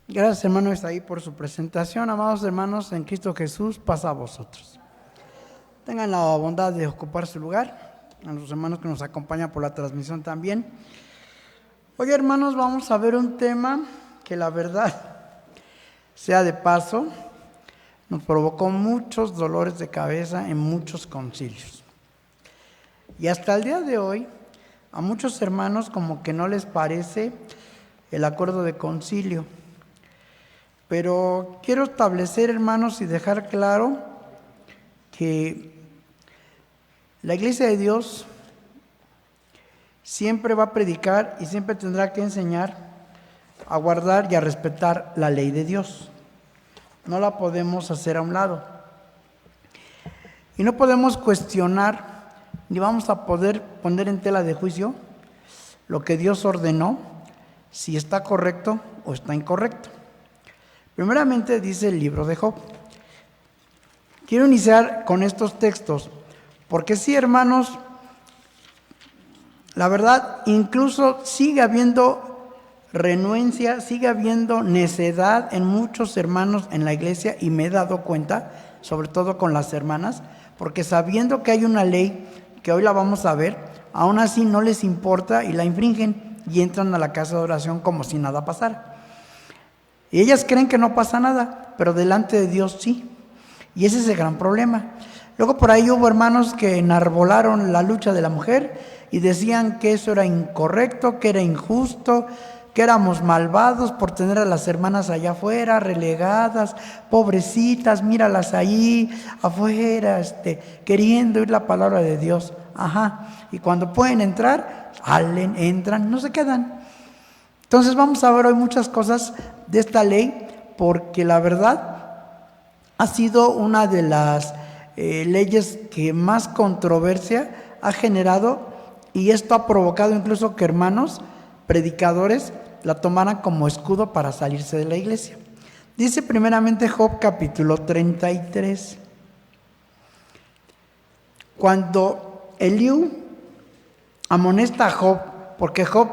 Gracias, hermanos, ahí por su presentación. Amados hermanos, en Cristo Jesús, pasa a vosotros. Tengan la bondad de ocupar su lugar. A los hermanos que nos acompañan por la transmisión también. Hoy, hermanos, vamos a ver un tema que la verdad, sea de paso, nos provocó muchos dolores de cabeza en muchos concilios. Y hasta el día de hoy, a muchos hermanos como que no les parece el acuerdo de concilio. Pero quiero establecer, hermanos, y dejar claro que la Iglesia de Dios siempre va a predicar y siempre tendrá que enseñar a guardar y a respetar la ley de Dios. No la podemos hacer a un lado. Y no podemos cuestionar, ni vamos a poder poner en tela de juicio lo que Dios ordenó, si está correcto o está incorrecto. Primeramente dice el libro de Job. Quiero iniciar con estos textos, porque sí, hermanos, la verdad, incluso sigue habiendo renuencia, sigue habiendo necedad en muchos hermanos en la iglesia, y me he dado cuenta, sobre todo con las hermanas, porque sabiendo que hay una ley, que hoy la vamos a ver, aún así no les importa y la infringen y entran a la casa de oración como si nada pasara. Y ellas creen que no pasa nada, pero delante de Dios sí. Y ese es el gran problema. Luego por ahí hubo hermanos que enarbolaron la lucha de la mujer y decían que eso era incorrecto, que era injusto, que éramos malvados por tener a las hermanas allá afuera, relegadas, pobrecitas, míralas ahí afuera, queriendo oír la palabra de Dios. Y cuando pueden entrar, salen, entran, no se quedan. Entonces vamos a ver hoy muchas cosas de esta ley, porque la verdad ha sido una de las leyes que más controversia ha generado, y esto ha provocado incluso que hermanos predicadores la tomaran como escudo para salirse de la iglesia. Dice primeramente Job capítulo 33. Cuando Eliú amonesta a Job, porque Job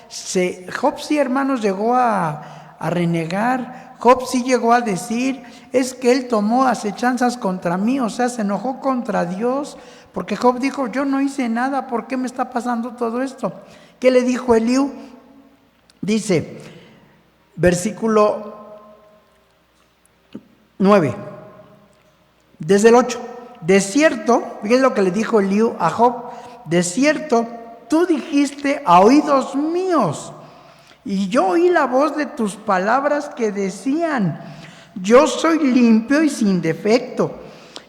sí, hermanos, llegó a renegar. Job sí llegó a decir, es que él tomó acechanzas contra mí, o sea, se enojó contra Dios, porque Job dijo, yo no hice nada, ¿por qué me está pasando todo esto? ¿Qué le dijo Eliú? Dice, versículo 9, desde el 8, de cierto, fíjense lo que le dijo Eliú a Job, de cierto, tú dijiste a oídos míos, y yo oí la voz de tus palabras que decían, yo soy limpio y sin defecto,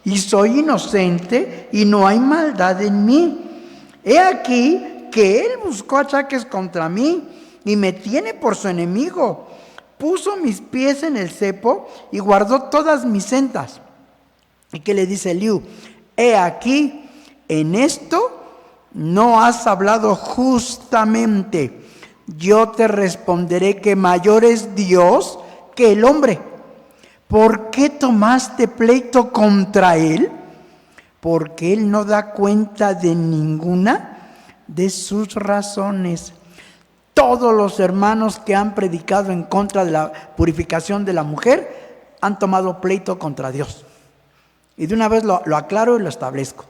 y soy inocente y no hay maldad en mí. He aquí que él buscó achaques contra mí y me tiene por su enemigo. Puso mis pies en el cepo y guardó todas mis sendas. ¿Y qué le dice Eliú? He aquí, en esto no has hablado justamente. Yo te responderé que mayor es Dios que el hombre. ¿Por qué tomaste pleito contra él? Porque él no da cuenta de ninguna de sus razones. Todos los hermanos que han predicado en contra de la purificación de la mujer han tomado pleito contra Dios. Y de una vez lo aclaro y lo establezco.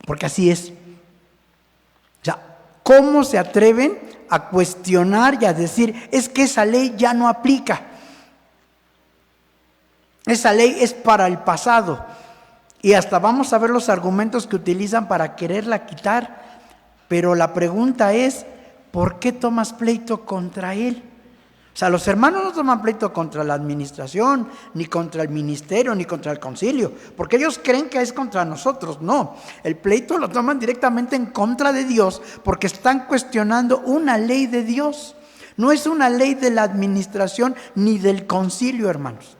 Porque así es. O sea, ¿cómo se atreven a cuestionar y a decir, es que esa ley ya no aplica? Esa ley es para el pasado. Y hasta vamos a ver los argumentos que utilizan para quererla quitar. Pero la pregunta es, ¿por qué tomas pleito contra él? O sea, los hermanos no toman pleito contra la administración, ni contra el ministerio, ni contra el concilio, porque ellos creen que es contra nosotros. No, el pleito lo toman directamente en contra de Dios, porque están cuestionando una ley de Dios. No es una ley de la administración ni del concilio, hermanos.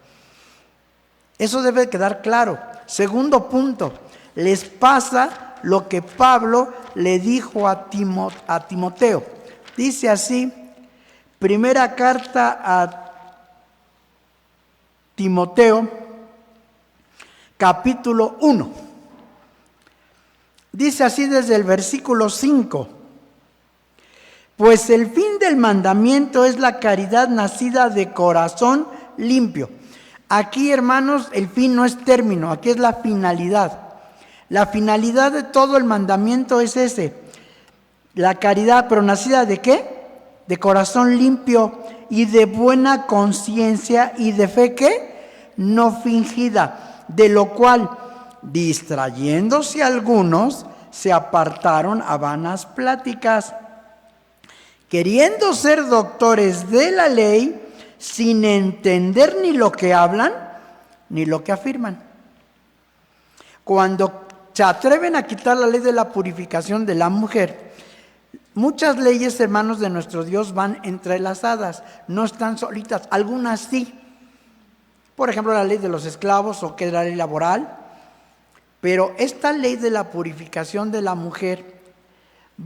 Eso debe quedar claro. Segundo punto, les pasa lo que Pablo le dijo a Timoteo. Dice así, primera carta a Timoteo, capítulo 1. Dice así desde el versículo 5. Pues el fin de del mandamiento es la caridad nacida de corazón limpio. Aquí, hermanos, el fin no es término, aquí es la finalidad. La finalidad de todo el mandamiento es ese. La caridad, pero nacida ¿de qué? De corazón limpio y de buena conciencia y de fe ¿qué? No fingida, de lo cual, distrayéndose algunos, se apartaron a vanas pláticas, queriendo ser doctores de la ley, sin entender ni lo que hablan, ni lo que afirman. Cuando se atreven a quitar la ley de la purificación de la mujer, muchas leyes, hermanos, de nuestro Dios van entrelazadas, no están solitas, algunas sí. Por ejemplo, la ley de los esclavos o que es la ley laboral. Pero esta ley de la purificación de la mujer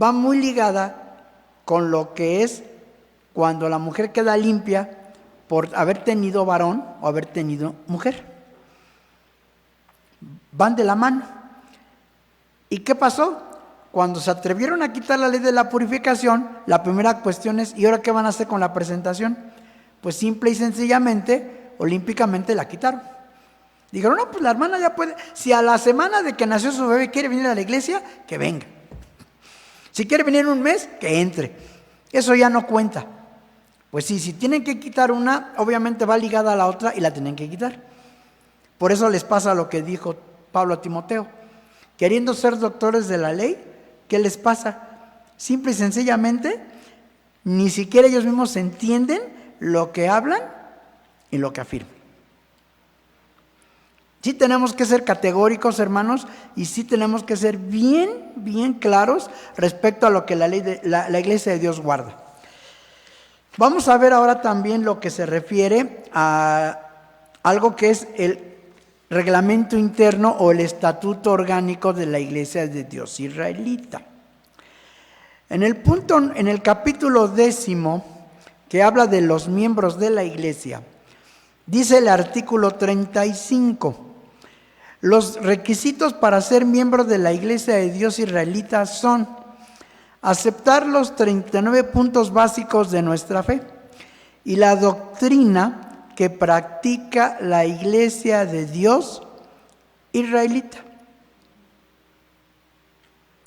va muy ligada con lo que es cuando la mujer queda limpia por haber tenido varón o haber tenido mujer. Van de la mano. ¿Y qué pasó? Cuando se atrevieron a quitar la ley de la purificación, la primera cuestión es, ¿y ahora qué van a hacer con la presentación? Pues simple y sencillamente, olímpicamente la quitaron. Dijeron, no, pues la hermana ya puede, si a la semana de que nació su bebé quiere venir a la iglesia, que venga. Si quiere venir un mes, que entre. Eso ya no cuenta. Pues sí, si tienen que quitar una, obviamente va ligada a la otra y la tienen que quitar. Por eso les pasa lo que dijo Pablo a Timoteo. Queriendo ser doctores de la ley, ¿qué les pasa? Simple y sencillamente, ni siquiera ellos mismos entienden lo que hablan y lo que afirman. Sí tenemos que ser categóricos, hermanos, y sí tenemos que ser bien claros respecto a lo que la ley de la Iglesia de Dios guarda. Vamos a ver ahora también lo que se refiere a algo que es el reglamento interno o el estatuto orgánico de la Iglesia de Dios israelita. En el capítulo 10, que habla de los miembros de la Iglesia, dice el artículo 35. Los requisitos para ser miembro de la Iglesia de Dios israelita son aceptar los 39 puntos básicos de nuestra fe y la doctrina que practica la Iglesia de Dios israelita.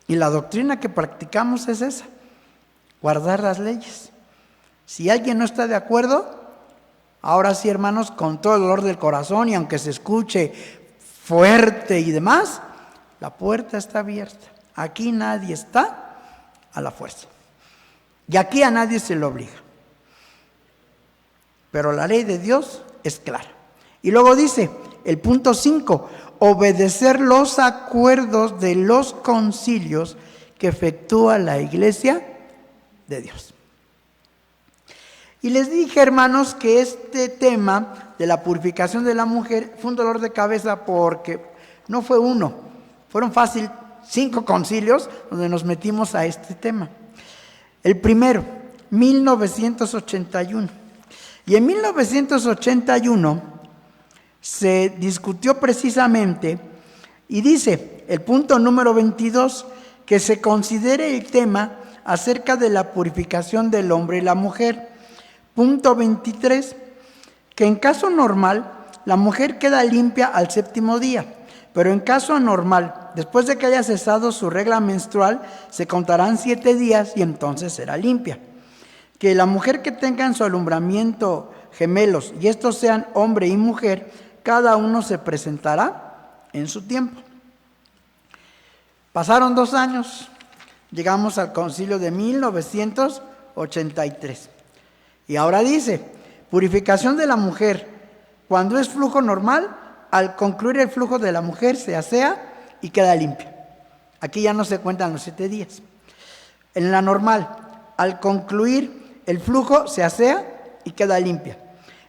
Y la doctrina que practicamos es esa, guardar las leyes. Si alguien no está de acuerdo, ahora sí, hermanos, con todo el dolor del corazón y aunque se escuche fuerte y demás, la puerta está abierta. Aquí nadie está a la fuerza. Y aquí a nadie se le obliga. Pero la ley de Dios es clara. Y luego dice, el punto 5, obedecer los acuerdos de los concilios que efectúa la Iglesia de Dios. Y les dije, hermanos, que este tema de la purificación de la mujer fue un dolor de cabeza porque no fue uno, fueron fácil 5 concilios donde nos metimos a este tema. El primero, 1981. Y en 1981 se discutió precisamente y dice, el punto número 22, que se considere el tema acerca de la purificación del hombre y la mujer. Punto 23, que en caso normal, la mujer queda limpia al 7º día, pero en caso anormal, después de que haya cesado su regla menstrual, se contarán 7 días y entonces será limpia. Que la mujer que tenga en su alumbramiento gemelos, y estos sean hombre y mujer, cada uno se presentará en su tiempo. Pasaron 2 años, llegamos al concilio de 1983. Y ahora dice, purificación de la mujer, cuando es flujo normal, al concluir el flujo de la mujer se asea y queda limpia. Aquí ya no se cuentan los 7 días. En la normal, al concluir el flujo se asea y queda limpia.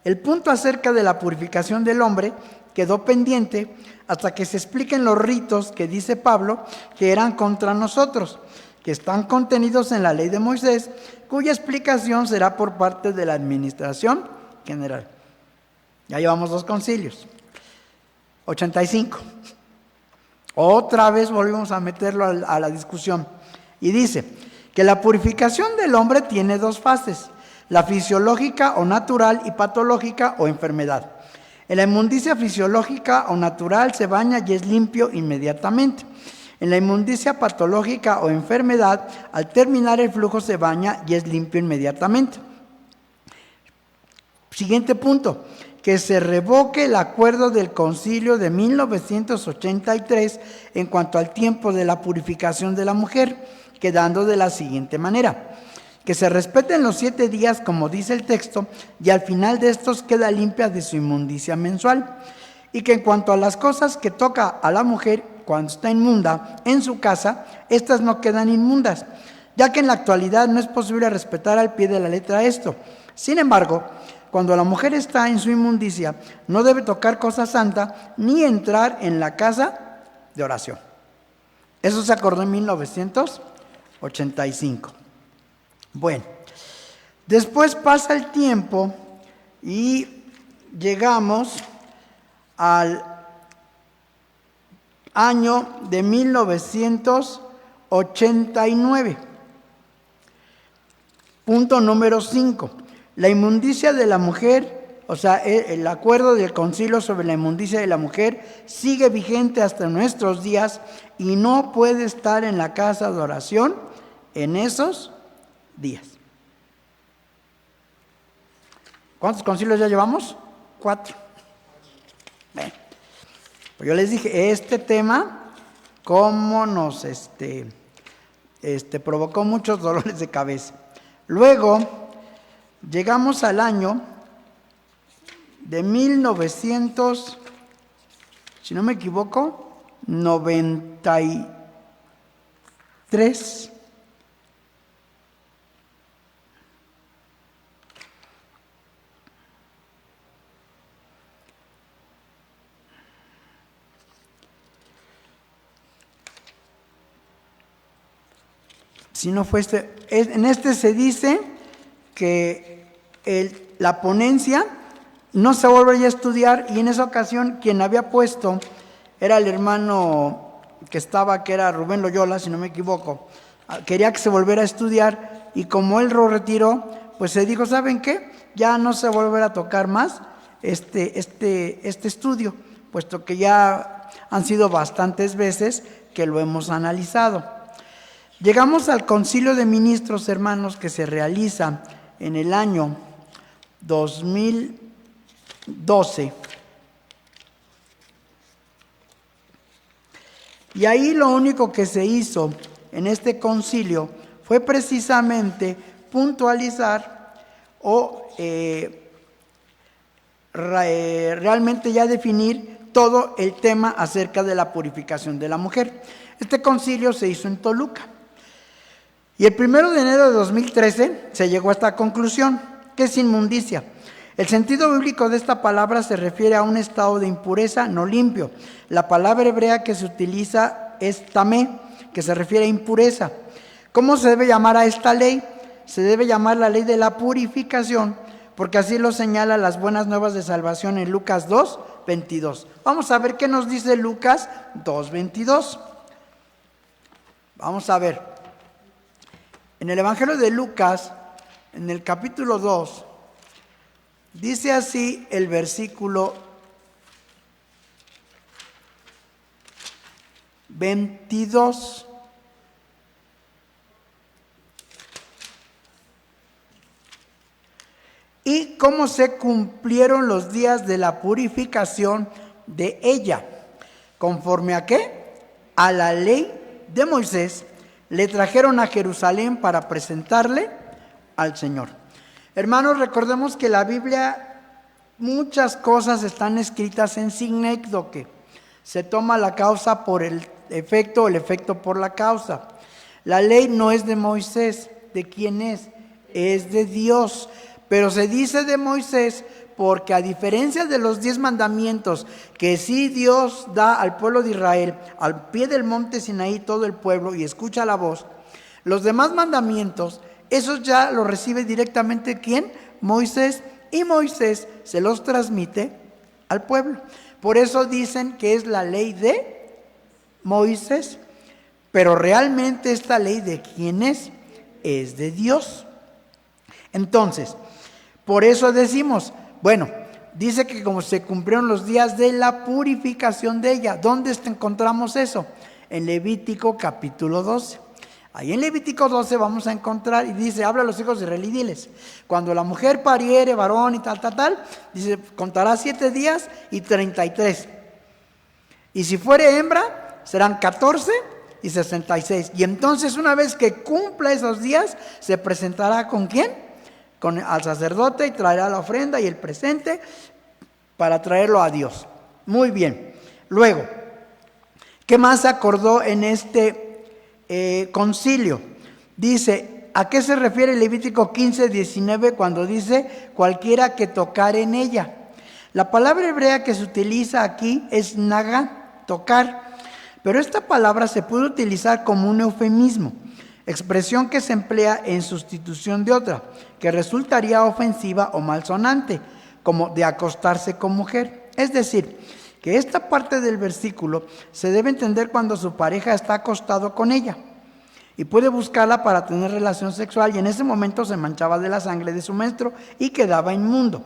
El punto acerca de la purificación del hombre quedó pendiente hasta que se expliquen los ritos que dice Pablo que eran contra nosotros, que están contenidos en la ley de Moisés, cuya explicación será por parte de la administración general. Ya llevamos 2 concilios. 85. Otra vez volvimos a meterlo a la discusión. Y dice Que la purificación del hombre tiene dos fases: la fisiológica o natural y patológica o enfermedad. En la inmundicia fisiológica o natural se baña y es limpio inmediatamente. En la inmundicia patológica o enfermedad, al terminar el flujo se baña y es limpio inmediatamente. Siguiente punto: que se revoque el acuerdo del Concilio de 1983 en cuanto al tiempo de la purificación de la mujer, quedando de la siguiente manera: que se respeten los 7 días como dice el texto, y al final de estos queda limpia de su inmundicia mensual. Y que en cuanto a las cosas que toca a la mujer cuando está inmunda en su casa, estas no quedan inmundas, ya que en la actualidad no es posible respetar al pie de la letra esto. Sin embargo, cuando la mujer está en su inmundicia, no debe tocar cosa santa ni entrar en la casa de oración. Eso se acordó en 1985. Bueno, después pasa el tiempo y llegamos al año de 1989. Punto número 5. La inmundicia de la mujer, o sea, el acuerdo del concilio sobre la inmundicia de la mujer sigue vigente hasta nuestros días y no puede estar en la casa de oración en esos días. ¿Cuántos concilios ya llevamos? 4. Bueno, pues yo les dije, este tema, cómo nos provocó muchos dolores de cabeza. Luego llegamos al año de 1900, si no me equivoco, 93. Si no fue en este se dice que la ponencia no se volvería a estudiar, y en esa ocasión quien había puesto era el hermano que era Rubén Loyola, si no me equivoco. Quería que se volviera a estudiar, y como él lo retiró, pues se dijo, ¿saben qué? Ya no se volverá a tocar más este estudio, puesto que ya han sido bastantes veces que lo hemos analizado. Llegamos al Concilio de Ministros, hermanos, que se realiza en el año 2012. Y ahí lo único que se hizo en este concilio fue precisamente puntualizar o realmente ya definir todo el tema acerca de la purificación de la mujer. Este concilio se hizo en Toluca. Y el 1 de enero de 2013 se llegó a esta conclusión: ¿qué es inmundicia? El sentido bíblico de esta palabra se refiere a un estado de impureza no limpio. La palabra hebrea que se utiliza es tamé, que se refiere a impureza. ¿Cómo se debe llamar a esta ley? Se debe llamar la ley de la purificación, porque así lo señala las buenas nuevas de salvación en Lucas 2:22. Vamos a ver qué nos dice Lucas 2:22. Vamos a ver. En el Evangelio de Lucas, en el capítulo 2, dice así el versículo 22. Y cómo se cumplieron los días de la purificación de ella, conforme a ¿qué? A la ley de Moisés, le trajeron a Jerusalén para presentarle al Señor. Hermanos, recordemos que la Biblia, muchas cosas están escritas en sinécdoque. Se toma la causa por el efecto por la causa. La ley no es de Moisés. ¿De quién es? Es de Dios. Pero se dice de Moisés porque, a diferencia de los 10 mandamientos que sí Dios da al pueblo de Israel, al pie del monte Sinaí todo el pueblo y escucha la voz, los demás mandamientos, esos ya los recibe directamente ¿quién? Moisés, y Moisés se los transmite al pueblo. Por eso dicen que es la ley de Moisés. Pero realmente esta ley, ¿de quién es? es de Dios. Entonces, por eso decimos, bueno, dice que como se cumplieron los días de la purificación de ella. ¿Dónde encontramos eso? En Levítico capítulo 12. Ahí en Levítico 12 vamos a encontrar, y dice, habla a los hijos de Israel y diles, cuando la mujer pariere varón y tal, dice, contará 7 días y 33. Y si fuere hembra, serán 14 y 66. Y entonces una vez que cumpla esos días, se presentará ¿con quién? Al sacerdote, y traerá la ofrenda y el presente para traerlo a Dios. Muy bien. Luego, ¿qué más se acordó en este concilio? Dice, ¿a qué se refiere Levítico 15:19 cuando dice cualquiera que tocare en ella? La palabra hebrea que se utiliza aquí es naga, tocar, pero esta palabra se puede utilizar como un eufemismo, expresión que se emplea en sustitución de otra, que resultaría ofensiva o malsonante, como de acostarse con mujer. Es decir, que esta parte del versículo se debe entender cuando su pareja está acostado con ella y puede buscarla para tener relación sexual, y en ese momento se manchaba de la sangre de su menstruo y quedaba inmundo.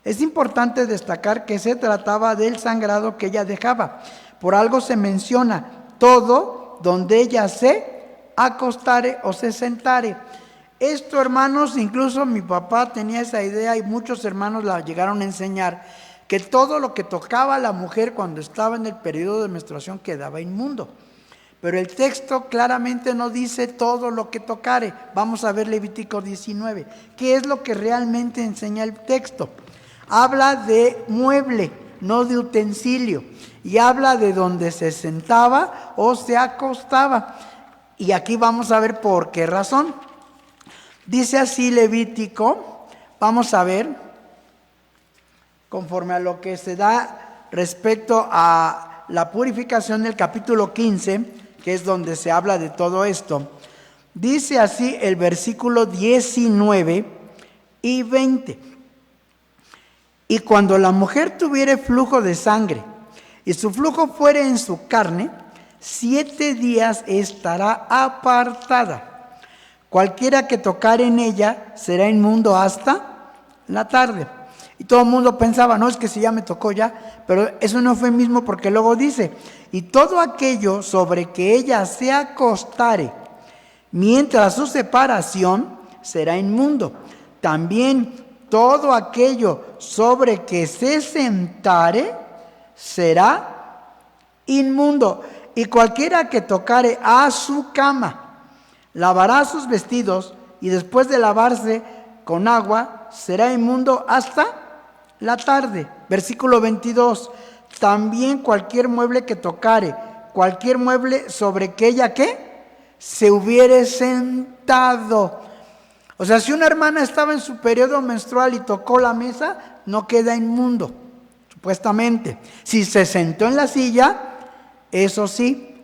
Es importante destacar que se trataba del sangrado que ella dejaba. Por algo se menciona todo donde ella se acostare o se sentare. Esto, hermanos, incluso mi papá tenía esa idea y muchos hermanos la llegaron a enseñar, que todo lo que tocaba a la mujer cuando estaba en el periodo de menstruación quedaba inmundo. Pero el texto claramente no dice todo lo que tocare. Vamos a ver Levítico 19. ¿Qué es lo que realmente enseña el texto? Habla de mueble, no de utensilio. Y habla de donde se sentaba o se acostaba. Y aquí vamos a ver por qué razón. Dice así Levítico, vamos a ver, conforme a lo que se da respecto a la purificación del capítulo 15, que es donde se habla de todo esto. Dice así el versículo 19 y 20. Y cuando la mujer tuviere flujo de sangre, y su flujo fuere en su carne, 7 días estará apartada. Cualquiera que tocare en ella será inmundo hasta la tarde. Y todo el mundo pensaba, no, es que si ya me tocó ya, pero es un eufemismo porque luego dice, y todo aquello sobre que ella se acostare mientras su separación será inmundo. También todo aquello sobre que se sentare será inmundo. Y cualquiera que tocare a su cama, lavará sus vestidos, y después de lavarse con agua, será inmundo hasta la tarde. Versículo 22. También cualquier mueble que tocare, cualquier mueble sobre que ella, ¿qué? Se hubiere sentado. O sea, si una hermana estaba en su periodo menstrual y tocó la mesa, no queda inmundo, supuestamente. Si se sentó en la silla, eso sí.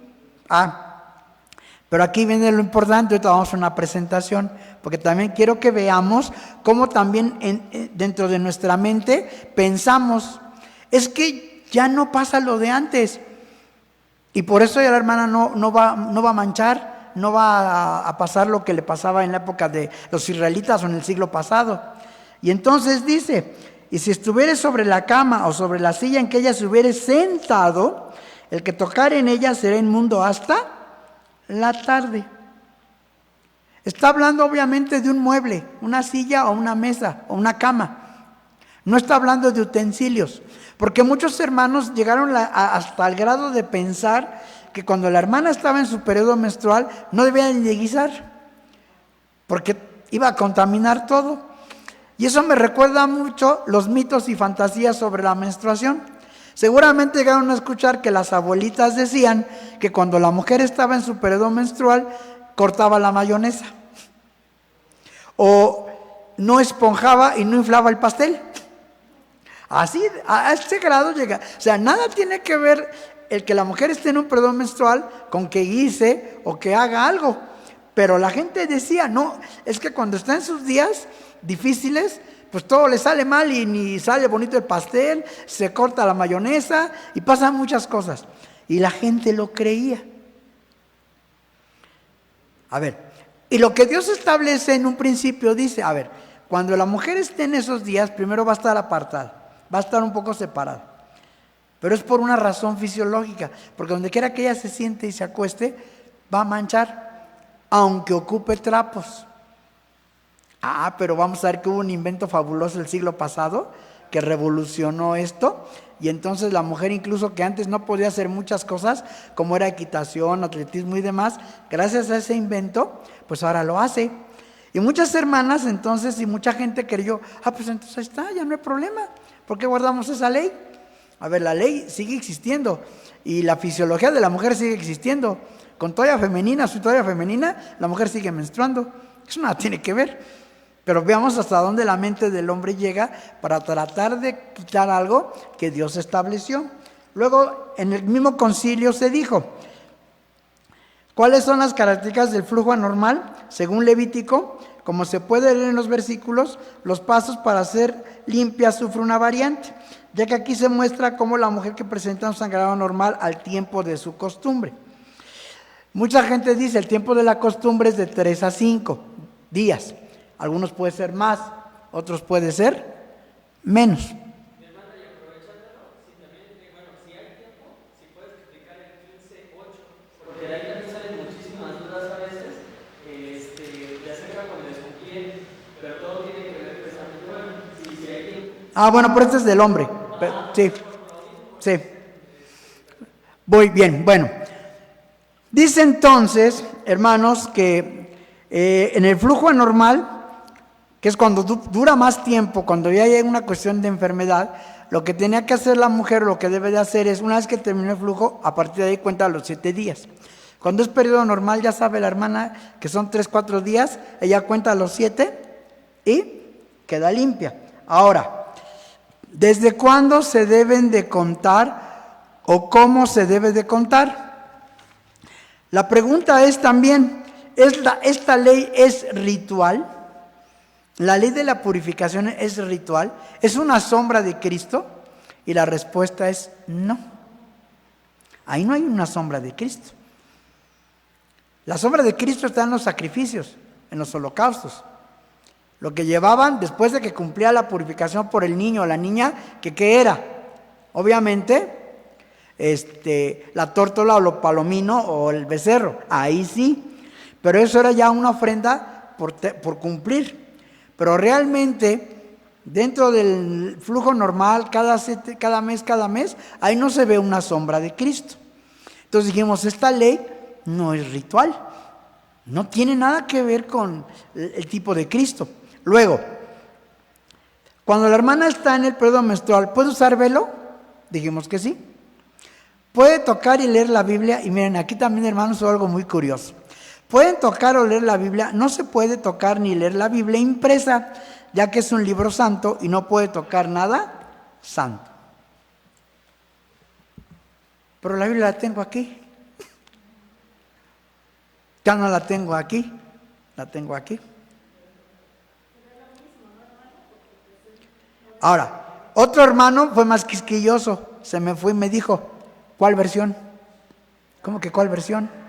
Pero aquí viene lo importante. Ahorita vamos a una presentación, porque también quiero que veamos cómo también dentro de nuestra mente pensamos, es que ya no pasa lo de antes, y por eso ya la hermana no va a manchar, no va a pasar lo que le pasaba en la época de los israelitas o en el siglo pasado. Y entonces dice, y si estuviere sobre la cama o sobre la silla en que ella se hubiere sentado, el que tocare en ella será inmundo hasta la tarde. Está hablando obviamente de un mueble, una silla o una mesa o una cama. No está hablando de utensilios, porque muchos hermanos llegaron hasta el grado de pensar que cuando la hermana estaba en su periodo menstrual no debían de guisar, porque iba a contaminar todo. Y eso me recuerda mucho los mitos y fantasías sobre la menstruación. Seguramente llegaron a escuchar que las abuelitas decían que cuando la mujer estaba en su periodo menstrual cortaba la mayonesa, o no esponjaba y no inflaba el pastel. Así, a este grado llega. O sea, nada tiene que ver el que la mujer esté en un periodo menstrual con que guise o que haga algo. Pero la gente decía, no, es que cuando está en sus días difíciles, pues todo le sale mal y ni sale bonito el pastel, se corta la mayonesa y pasan muchas cosas. Y la gente lo creía. A ver, Y lo que Dios establece en un principio dice, a ver, cuando la mujer esté en esos días, primero va a estar apartada, va a estar un poco separada. Pero es por una razón fisiológica, porque donde quiera que ella se siente y se acueste, va a manchar, aunque ocupe trapos. Pero vamos a ver que hubo un invento fabuloso el siglo pasado que revolucionó esto, y entonces la mujer, incluso que antes no podía hacer muchas cosas, como era equitación, atletismo y demás, gracias a ese invento, pues ahora lo hace. Y muchas hermanas entonces, y mucha gente creyó, pues entonces ahí está, ya no hay problema, ¿por qué guardamos esa ley? A ver, la ley sigue existiendo, y la fisiología de la mujer sigue existiendo. Con toalla femenina, su toalla femenina, la mujer sigue menstruando, eso nada tiene que ver. Pero veamos hasta dónde la mente del hombre llega para tratar de quitar algo que Dios estableció. Luego, en el mismo concilio se dijo, ¿cuáles son las características del flujo anormal? Según Levítico, como se puede leer en los versículos, los pasos para hacer limpia sufre una variante, ya que aquí se muestra cómo la mujer que presenta un sangrado normal al tiempo de su costumbre. Mucha gente dice el tiempo de la costumbre es de 3 a 5 días. Algunos puede ser más, otros puede ser menos. Mi hermana, y aprovechándolo, si también, si hay tiempo, si puedes explicar el 15:8, porque de ahí también salen muchísimas dudas a veces, de acerca cuando les conviene, pero todo tiene que ver precisamente, si hay tiempo. Bueno, pero este es del hombre. Sí. Muy bien, bueno. Dice entonces, hermanos, que en el flujo anormal, que es cuando dura más tiempo, cuando ya hay una cuestión de enfermedad, lo que tenía que hacer la mujer, lo que debe de hacer es, una vez que termine el flujo, a partir de ahí cuenta los 7 días. Cuando es periodo normal, ya sabe la hermana que son 3, 4 días, ella cuenta los 7 y queda limpia. Ahora, ¿desde cuándo se deben de contar o cómo se debe de contar? La pregunta es también, ¿esta ley es ritual? ¿La ley de la purificación es ritual? ¿Es una sombra de Cristo? Y la respuesta es no. Ahí no hay una sombra de Cristo. La sombra de Cristo está en los sacrificios, en los holocaustos. Lo que llevaban después de que cumplía la purificación por el niño o la niña, ¿qué era? Obviamente, la tórtola o el palomino o el becerro, ahí sí. Pero eso era ya una ofrenda por cumplir. Pero realmente, dentro del flujo normal, cada mes, ahí no se ve una sombra de Cristo. Entonces dijimos, esta ley no es ritual, no tiene nada que ver con el tipo de Cristo. Luego, cuando la hermana está en el periodo menstrual, ¿puede usar velo? Dijimos que sí. Puede tocar y leer la Biblia, y miren, aquí también, hermanos, es algo muy curioso. Pueden tocar o leer la Biblia, no se puede tocar ni leer la Biblia impresa, ya que es un libro santo y no puede tocar nada santo. Pero la Biblia la tengo aquí. Ya no la tengo aquí, la tengo aquí. Ahora, otro hermano fue más quisquilloso, se me fue y me dijo, ¿cuál versión? ¿Cómo que cuál versión?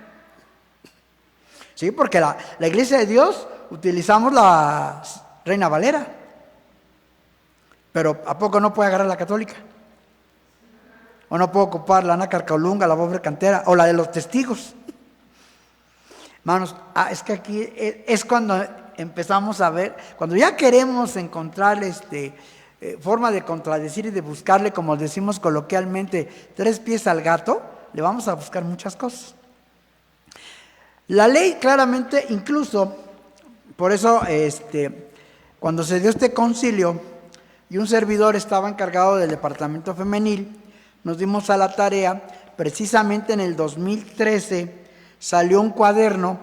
Sí, porque la Iglesia de Dios utilizamos la Reina Valera, pero ¿a poco no puede agarrar la católica? ¿O no puedo ocupar la nácar caulunga, la pobre cantera, o la de los testigos? Hermanos, es que aquí es cuando empezamos a ver, cuando ya queremos encontrar forma de contradecir y de buscarle, como decimos coloquialmente, 3 pies al gato, le vamos a buscar muchas cosas. La ley claramente, incluso, por eso cuando se dio este concilio y un servidor estaba encargado del departamento femenil, nos dimos a la tarea, precisamente en el 2013 salió un cuaderno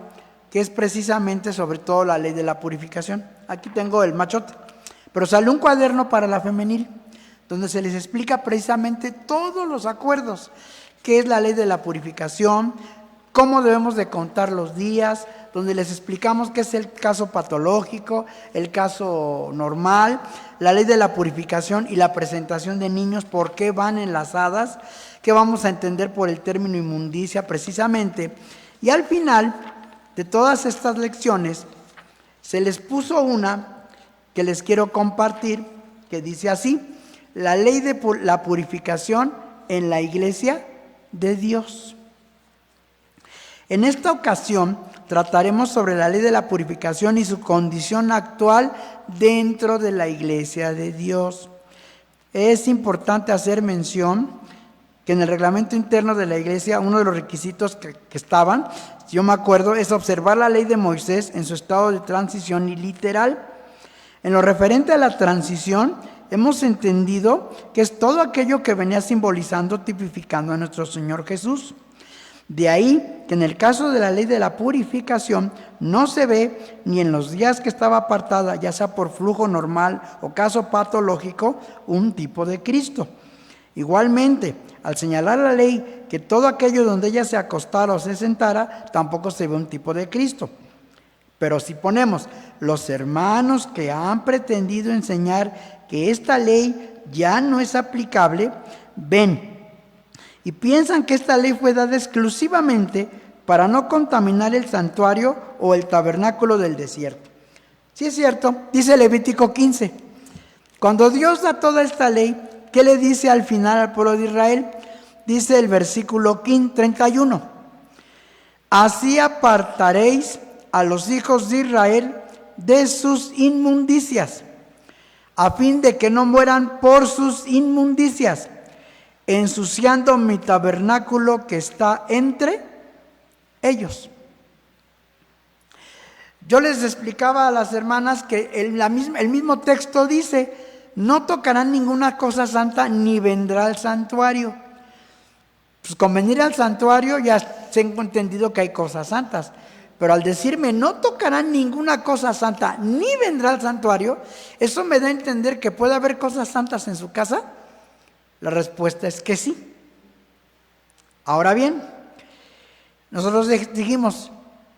que es precisamente sobre todo la ley de la purificación. Aquí tengo el machote, pero salió un cuaderno para la femenil, donde se les explica precisamente todos los acuerdos, qué es la ley de la purificación, cómo debemos de contar los días, donde les explicamos qué es el caso patológico, el caso normal, la ley de la purificación y la presentación de niños, por qué van enlazadas, qué vamos a entender por el término inmundicia precisamente. Y al final de todas estas lecciones, se les puso una que les quiero compartir, que dice así: la ley de la purificación en la iglesia de Dios. En esta ocasión trataremos sobre la ley de la purificación y su condición actual dentro de la iglesia de Dios. Es importante hacer mención que en el reglamento interno de la iglesia, uno de los requisitos que estaban, si yo me acuerdo, es observar la ley de Moisés en su estado de transición y literal. En lo referente a la transición, hemos entendido que es todo aquello que venía simbolizando, tipificando a nuestro Señor Jesús. De ahí que en el caso de la ley de la purificación no se ve ni en los días que estaba apartada, ya sea por flujo normal o caso patológico, un tipo de Cristo. Igualmente, al señalar la ley que todo aquello donde ella se acostara o se sentara, tampoco se ve un tipo de Cristo. Pero si ponemos los hermanos que han pretendido enseñar que esta ley ya no es aplicable, ven y piensan que esta ley fue dada exclusivamente para no contaminar el santuario o el tabernáculo del desierto. Sí es cierto, dice Levítico 15. Cuando Dios da toda esta ley, ¿qué le dice al final al pueblo de Israel? Dice el versículo 31. Así apartaréis a los hijos de Israel de sus inmundicias, a fin de que no mueran por sus inmundicias, ensuciando mi tabernáculo que está entre ellos. Yo les explicaba a las hermanas que el mismo texto dice: no tocarán ninguna cosa santa ni vendrá al santuario. Pues con venir al santuario ya tengo entendido que hay cosas santas, pero al decirme no tocarán ninguna cosa santa ni vendrá al santuario, ¿eso me da a entender que puede haber cosas santas en su casa? La respuesta es que sí. Ahora bien, nosotros dijimos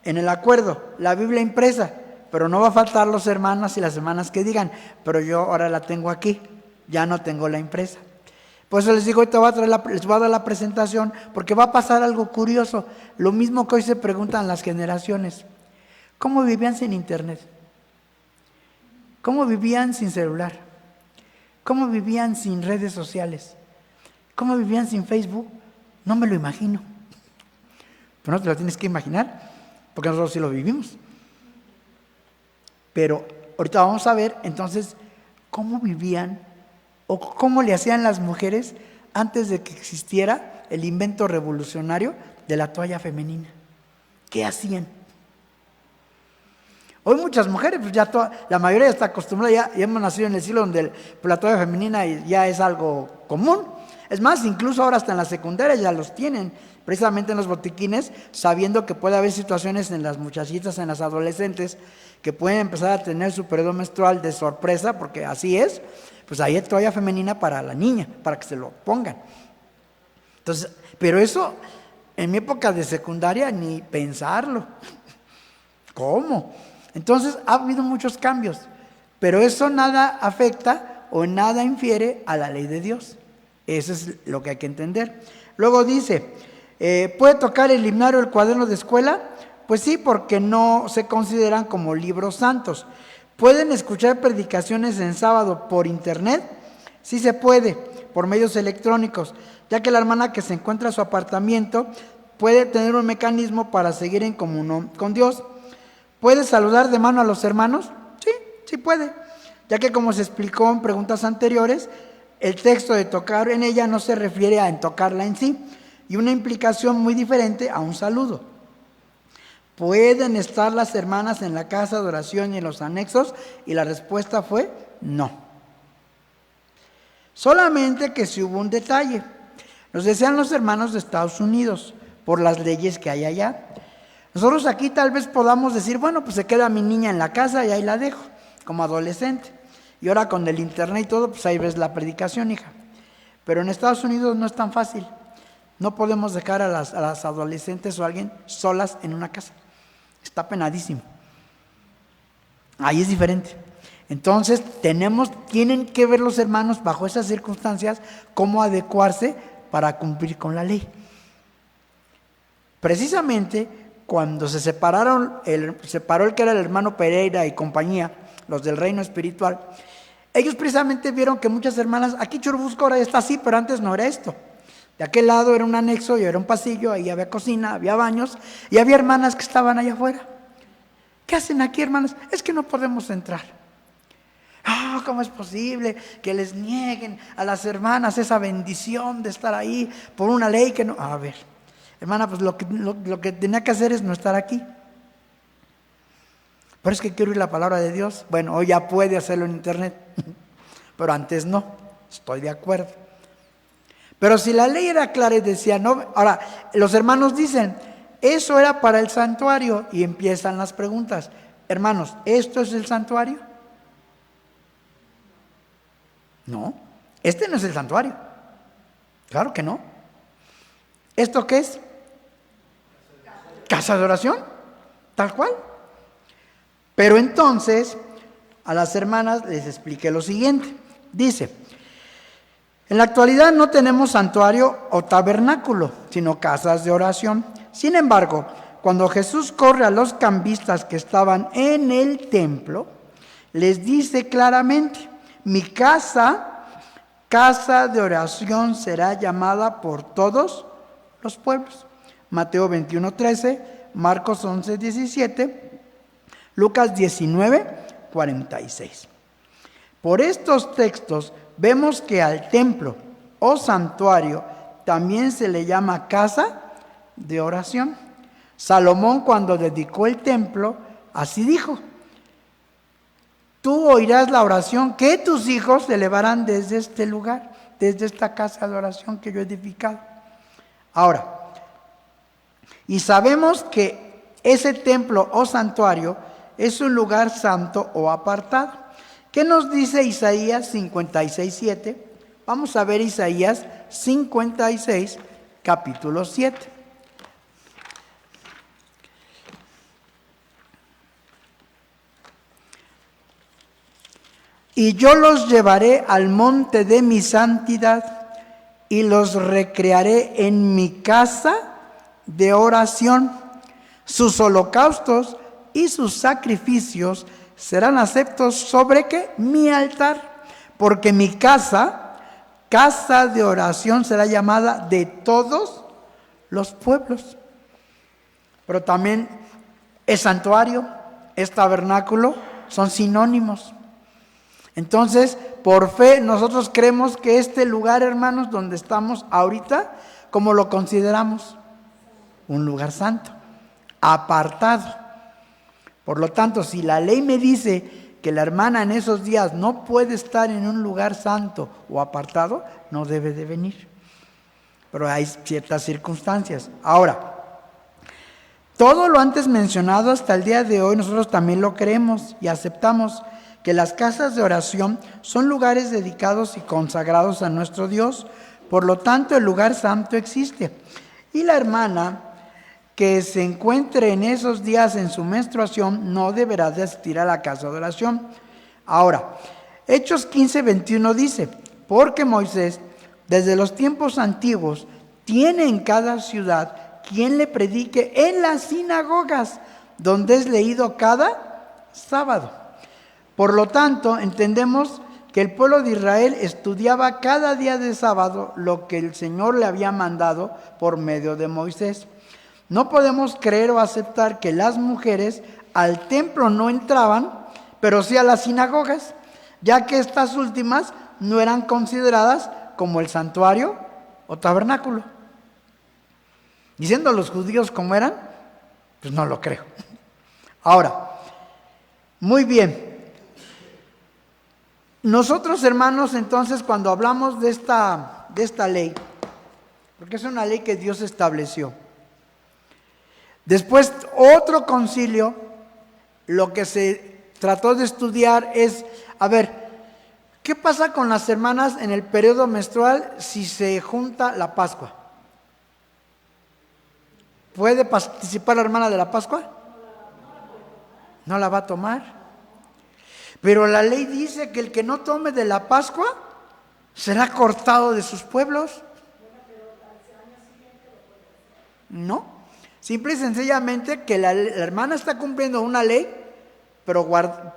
en el acuerdo, la Biblia impresa, pero no va a faltar los hermanos y las hermanas que digan, pero yo ahora la tengo aquí, ya no tengo la impresa. Por eso les digo, ahorita les voy a dar la presentación, porque va a pasar algo curioso, lo mismo que hoy se preguntan las generaciones: ¿cómo vivían sin internet? ¿Cómo vivían sin celular? ¿Cómo vivían sin redes sociales? ¿Cómo vivían sin Facebook? No me lo imagino. Pero no te lo tienes que imaginar, porque nosotros sí lo vivimos. Pero ahorita vamos a ver entonces cómo vivían o cómo le hacían las mujeres antes de que existiera el invento revolucionario de la toalla femenina. ¿Qué hacían? Hoy muchas mujeres, pues ya la mayoría está acostumbrada, ya hemos nacido en el siglo donde la toalla femenina ya es algo común. Es más, incluso ahora hasta en la secundaria ya los tienen, precisamente en los botiquines, sabiendo que puede haber situaciones en las muchachitas, en las adolescentes, que pueden empezar a tener su periodo menstrual de sorpresa, porque así es, pues ahí hay toalla femenina para la niña, para que se lo pongan. Entonces, pero eso, en mi época de secundaria, ni pensarlo. ¿Cómo? Entonces, ha habido muchos cambios, pero eso nada afecta o nada infiere a la ley de Dios. Eso es lo que hay que entender. Luego dice, ¿puede tocar el himnario o el cuaderno de escuela? Pues sí, porque no se consideran como libros santos. ¿Pueden escuchar predicaciones en sábado por internet? Sí se puede, por medios electrónicos, ya que la hermana que se encuentra en su apartamento puede tener un mecanismo para seguir en comunión con Dios. ¿Puede saludar de mano a los hermanos? Sí puede, ya que como se explicó en preguntas anteriores, el texto de tocar en ella no se refiere a tocarla en sí, y una implicación muy diferente a un saludo. ¿Pueden estar las hermanas en la casa de oración y en los anexos? Y la respuesta fue no. Solamente que si hubo un detalle. Nos decían los hermanos de Estados Unidos, por las leyes que hay allá. Nosotros aquí tal vez podamos decir, bueno, pues se queda mi niña en la casa y ahí la dejo, como adolescente. Y ahora con el internet y todo, pues ahí ves la predicación, hija. Pero en Estados Unidos no es tan fácil. No podemos dejar a las adolescentes o a alguien solas en una casa. Está penadísimo. Ahí es diferente. Entonces tienen que ver los hermanos bajo esas circunstancias cómo adecuarse para cumplir con la ley. Precisamente cuando se separaron, separó el que era el hermano Pereira y compañía, los del reino espiritual, ellos precisamente vieron que muchas hermanas, aquí Churubusco ahora está así, pero antes no era esto. De aquel lado era un anexo y era un pasillo, ahí había cocina, había baños, y había hermanas que estaban allá afuera. ¿Qué hacen aquí, hermanas? Es que no podemos entrar. ¿Cómo es posible que les nieguen a las hermanas esa bendición de estar ahí por una ley que no? A ver, hermana, pues lo que tenía que hacer es no estar aquí. Pero es que quiero oír la palabra de Dios. Bueno, hoy ya puede hacerlo en internet, pero antes no. Estoy de acuerdo. Pero si la ley era clara y decía no, ahora los hermanos dicen, eso era para el santuario, y empiezan las preguntas. Hermanos, ¿esto es el santuario? No, este no es el santuario. Claro que no. ¿Esto qué es? Casa de oración, tal cual. Pero entonces a las hermanas les expliqué lo siguiente. Dice, en la actualidad no tenemos santuario o tabernáculo, sino casas de oración. Sin embargo, cuando Jesús corre a los cambistas que estaban en el templo, les dice claramente, mi casa, casa de oración será llamada por todos los pueblos. Mateo 21:13, Marcos 11:17, Lucas 19:46. Por estos textos vemos que al templo o santuario también se le llama casa de oración. Salomón, cuando dedicó el templo, así dijo, tú oirás la oración que tus hijos elevarán desde este lugar, desde esta casa de oración que yo he edificado. Ahora, y sabemos que ese templo o santuario es un lugar santo o apartado. ¿Qué nos dice Isaías 56:7? Vamos a ver Isaías 56, capítulo 7. Y yo los llevaré al monte de mi santidad y los recrearé en mi casa de oración. Sus holocaustos y sus sacrificios serán aceptos sobre ¿qué? Mi altar, porque mi casa, casa de oración, será llamada de todos los pueblos. Pero también es santuario, es tabernáculo, son sinónimos. Entonces, por fe, nosotros creemos que este lugar, hermanos, donde estamos ahorita, como lo consideramos, un lugar santo, apartado. Por lo tanto, si la ley me dice que la hermana en esos días no puede estar en un lugar santo o apartado, no debe de venir. Pero hay ciertas circunstancias. Ahora, todo lo antes mencionado hasta el día de hoy, nosotros también lo creemos y aceptamos que las casas de oración son lugares dedicados y consagrados a nuestro Dios. Por lo tanto, el lugar santo existe. Y la hermana que se encuentre en esos días en su menstruación no deberá de asistir a la casa de oración. Ahora, Hechos 15:21 dice, porque Moisés, desde los tiempos antiguos, tiene en cada ciudad quien le predique en las sinagogas, donde es leído cada sábado. Por lo tanto, entendemos que el pueblo de Israel estudiaba cada día de sábado lo que el Señor le había mandado por medio de Moisés. No podemos creer o aceptar que las mujeres al templo no entraban, pero sí a las sinagogas, ya que estas últimas no eran consideradas como el santuario o tabernáculo. Diciendo los judíos como eran, pues no lo creo. Ahora, muy bien. Nosotros, hermanos, entonces, cuando hablamos de esta ley, porque es una ley que Dios estableció, después otro concilio, lo que se trató de estudiar es, a ver, ¿qué pasa con las hermanas en el periodo menstrual si se junta la Pascua? ¿Puede participar la hermana de la Pascua? No la va a tomar. Pero la ley dice que el que no tome de la Pascua será cortado de sus pueblos. No. Simple y sencillamente que la hermana está cumpliendo una ley, pero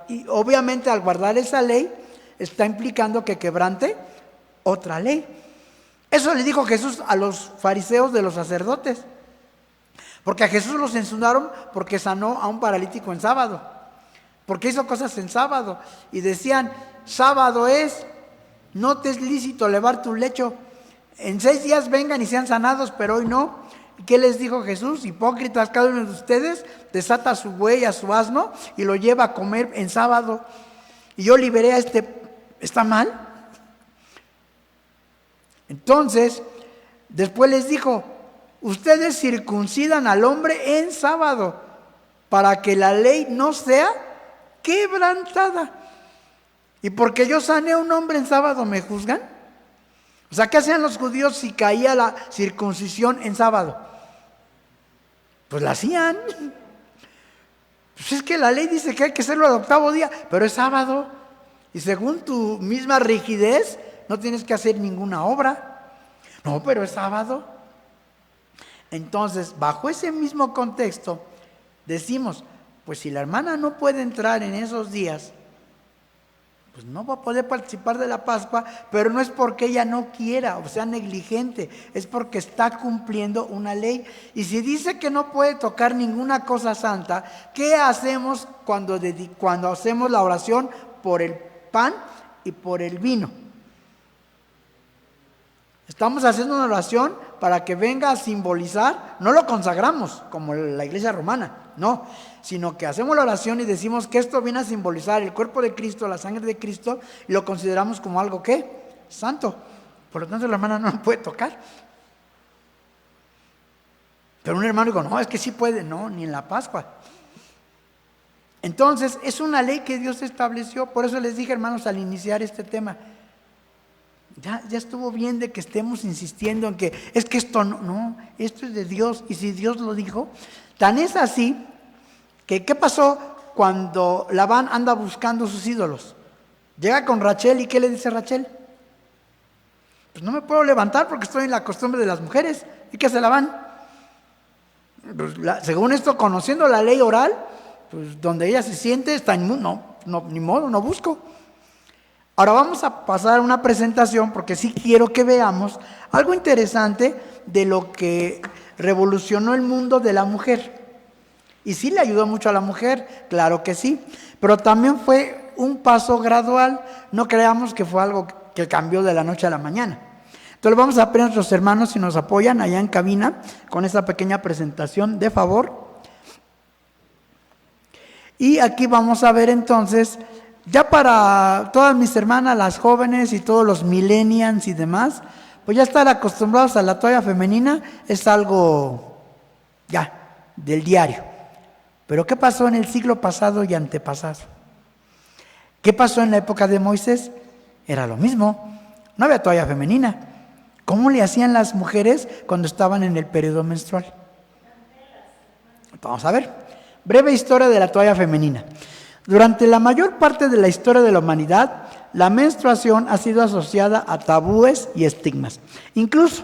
y obviamente al guardar esa ley está implicando que quebrante otra ley. Eso le dijo Jesús a los fariseos de los sacerdotes, porque a Jesús los censuraron porque sanó a un paralítico en sábado, porque hizo cosas en sábado, y decían: sábado no te es lícito levar tu lecho, en 6 días vengan y sean sanados, pero hoy no. ¿Y qué les dijo Jesús? Hipócritas, cada uno de ustedes desata a su buey, a su asno, y lo lleva a comer en sábado, y yo liberé a ¿está mal? Entonces, después les dijo: ustedes circuncidan al hombre en sábado, para que la ley no sea quebrantada. ¿Y porque yo sané a un hombre en sábado me juzgan? O sea, ¿qué hacían los judíos si caía la circuncisión en sábado? Pues la hacían. Pues es que la ley dice que hay que hacerlo al 8º día, pero es sábado. Y según tu misma rigidez, no tienes que hacer ninguna obra. No, pero es sábado. Entonces, bajo ese mismo contexto, decimos: pues si la hermana no puede entrar en esos días, pues no va a poder participar de la Pascua, pero no es porque ella no quiera o sea negligente, es porque está cumpliendo una ley. Y si dice que no puede tocar ninguna cosa santa, ¿qué hacemos cuando hacemos la oración por el pan y por el vino? Estamos haciendo una oración para que venga a simbolizar, no lo consagramos como la iglesia romana, no, sino que hacemos la oración y decimos que esto viene a simbolizar el cuerpo de Cristo, la sangre de Cristo, y lo consideramos como algo ¿qué? Santo. Por lo tanto, la hermana no puede tocar. Pero un hermano dijo: no, es que sí puede. No, ni en la Pascua. Entonces, es una ley que Dios estableció. Por eso les dije, hermanos, al iniciar este tema, ya estuvo bien de que estemos insistiendo en que es que esto no, esto es de Dios, y si Dios lo dijo. Tan es así que ¿qué pasó cuando Labán anda buscando sus ídolos? Llega con Rachel, y ¿qué le dice Rachel? Pues no me puedo levantar porque estoy en la costumbre de las mujeres. ¿Y qué hace Labán? Pues según esto, conociendo la ley oral, pues donde ella se siente está inmundo. No, ni modo, no busco. Ahora vamos a pasar a una presentación, porque sí quiero que veamos algo interesante de lo que revolucionó el mundo de la mujer. Y sí le ayudó mucho a la mujer, claro que sí, pero también fue un paso gradual. No creamos que fue algo que cambió de la noche a la mañana. Entonces vamos a pedir a nuestros hermanos si nos apoyan allá en cabina con esta pequeña presentación, de favor. Y aquí vamos a ver entonces, ya para todas mis hermanas, las jóvenes y todos los millennials y demás, pues ya estar acostumbrados a la toalla femenina es algo ya del diario. Pero ¿qué pasó en el siglo pasado y antepasado? ¿Qué pasó en la época de Moisés? Era lo mismo, no había toalla femenina. ¿Cómo le hacían las mujeres cuando estaban en el periodo menstrual? Vamos a ver. Breve historia de la toalla femenina. Durante la mayor parte de la historia de la humanidad, la menstruación ha sido asociada a tabúes y estigmas. Incluso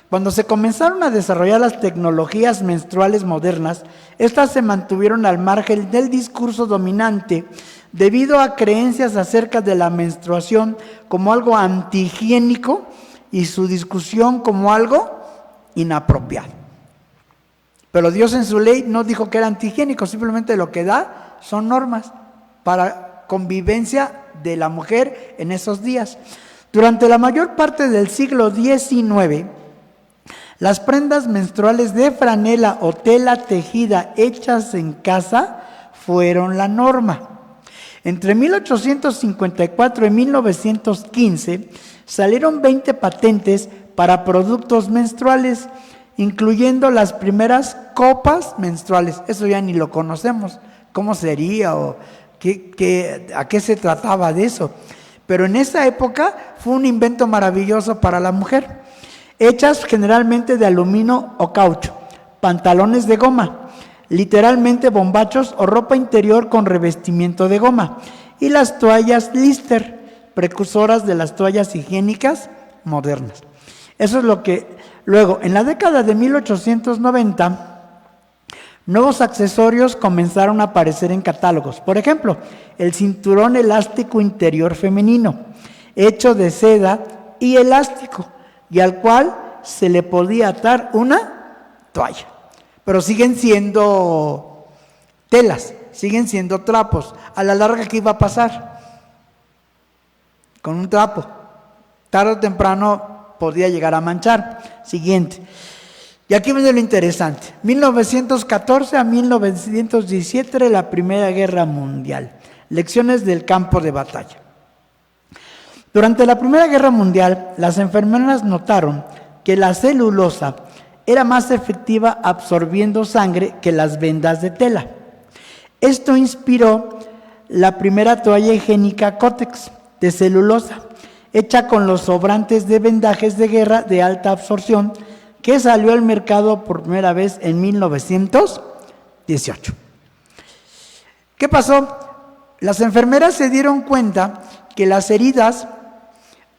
cuando se comenzaron a desarrollar las tecnologías menstruales modernas, estas se mantuvieron al margen del discurso dominante debido a creencias acerca de la menstruación como algo antihigiénico y su discusión como algo inapropiado. Pero Dios en su ley no dijo que era antihigiénico, simplemente lo que da son normas para convivencia de la mujer en esos días. Durante la mayor parte del siglo XIX, las prendas menstruales de franela o tela tejida hechas en casa fueron la norma. Entre 1854 y 1915 salieron 20 patentes para productos menstruales, incluyendo las primeras copas menstruales. Eso ya ni lo conocemos, cómo sería o a qué se trataba de eso. Pero en esa época fue un invento maravilloso para la mujer. Hechas generalmente de aluminio o caucho, pantalones de goma, literalmente bombachos o ropa interior con revestimiento de goma, y las toallas Lister, precursoras de las toallas higiénicas modernas. Eso es lo que luego, en la década de 1890, Nuevos accesorios comenzaron a aparecer en catálogos. Por ejemplo, el cinturón elástico interior femenino, hecho de seda y elástico, y al cual se le podía atar una toalla. Pero siguen siendo telas, siguen siendo trapos. A la larga, ¿qué iba a pasar? Con un trapo, tarde o temprano podía llegar a manchar. Siguiente. Y aquí viene lo interesante. 1914 a 1917, la Primera Guerra Mundial. Lecciones del campo de batalla. Durante la Primera Guerra Mundial, las enfermeras notaron que la celulosa era más efectiva absorbiendo sangre que las vendas de tela. Esto inspiró la primera toalla higiénica Kotex de celulosa, hecha con los sobrantes de vendajes de guerra de alta absorción, que salió al mercado por primera vez en 1918. ¿Qué pasó? Las enfermeras se dieron cuenta que las heridas,